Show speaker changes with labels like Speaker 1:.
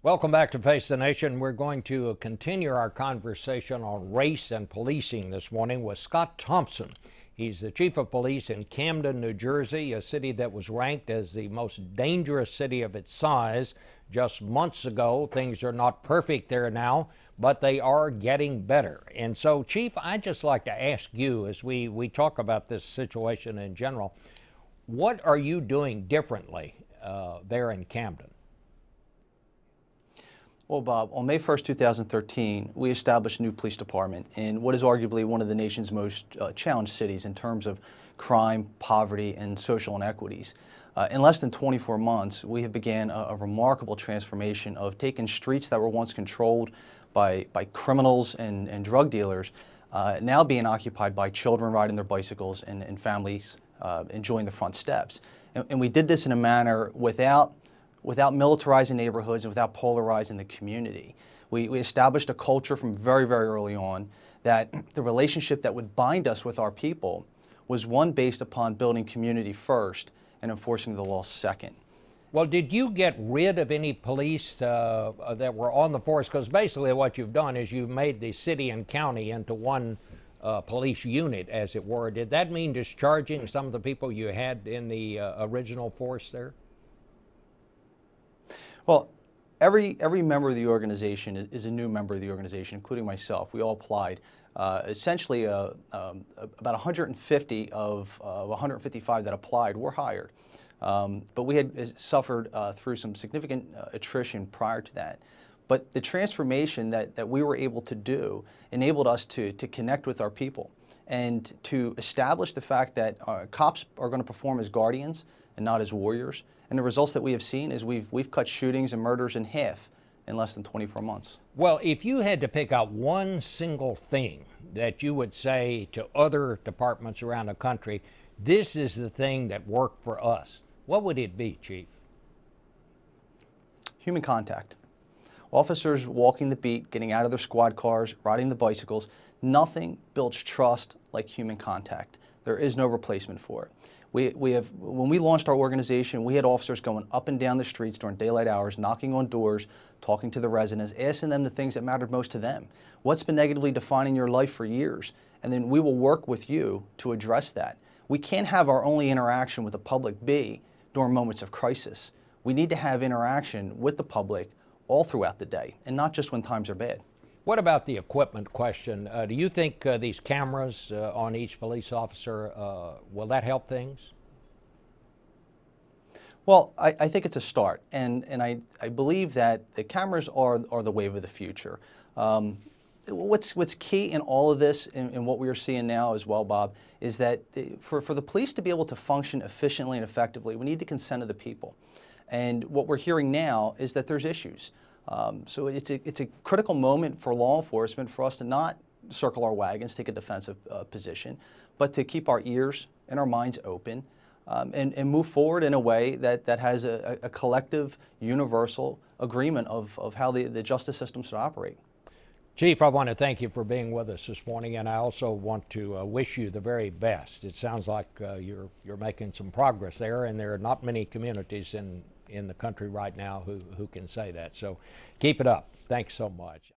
Speaker 1: Welcome back to Face the Nation. We're going to continue our conversation on race and policing this morning with Scott Thomson. He's the chief of police in Camden, New Jersey, a city that was ranked as the most dangerous city of its size just months ago. Things are not perfect there now, but they are getting better. And so, Chief, I'd just like to ask you, as we talk about this situation in general, what are you doing differently there in Camden?
Speaker 2: Well, Bob, on May 1st, 2013, we established a new police department in what is arguably one of the nation's most challenged cities in terms of crime, poverty, and social inequities. In less than 24 months, we have began a remarkable transformation of taking streets that were once controlled by criminals and drug dealers, now being occupied by children riding their bicycles and families enjoying the front steps. And we did this in a manner without militarizing neighborhoods and without polarizing the community. We established a culture from very, very early on that the relationship that would bind us with our people was one based upon building community first and enforcing the law second.
Speaker 1: Well, did you get rid of any police that were on the force? Because basically what you've done is you've made the city and county into one police unit, as it were. Did that mean discharging some of the people you had in the original force there?
Speaker 2: Well, every member of the organization is a new member of the organization, including myself. We all applied. Essentially, about 150 of 155 that applied were hired. But we had suffered through some significant attrition prior to that. But the transformation that we were able to do enabled us to connect with our people and to establish the fact that cops are going to perform as guardians and not as warriors. And the results that we have seen is we've cut shootings and murders in half in less than 24 months.
Speaker 1: Well, if you had to pick out one single thing that you would say to other departments around the country, this is the thing that worked for us, what would it be, Chief?
Speaker 2: Human contact. Officers walking the beat, getting out of their squad cars, riding the bicycles. Nothing builds trust like human contact. There is no replacement for it. When we launched our organization, we had officers going up and down the streets during daylight hours, knocking on doors, talking to the residents, asking them the things that mattered most to them. What's been negatively defining your life for years? And then we will work with you to address that. We can't have our only interaction with the public be during moments of crisis. We need to have interaction with the public all throughout the day, and not just when times are bad.
Speaker 1: What about the equipment question? Do you think these cameras on each police officer, will that help things?
Speaker 2: Well, I think it's a start, and I believe that the cameras are the wave of the future. What's key in all of this, and what we are seeing now as well, Bob, is that for the police to be able to function efficiently and effectively, we need the consent of the people. And what we're hearing now is that there's issues. So it's a critical moment for law enforcement for us to not circle our wagons, take a defensive position, but to keep our ears and our minds open and move forward in a way that has a collective, universal agreement of how the justice system should operate.
Speaker 1: Chief, I want to thank you for being with us this morning, and I also want to wish you the very best. It sounds like you're making some progress there, and there are not many communities in the country right now who can say that. So keep it up. Thanks so much.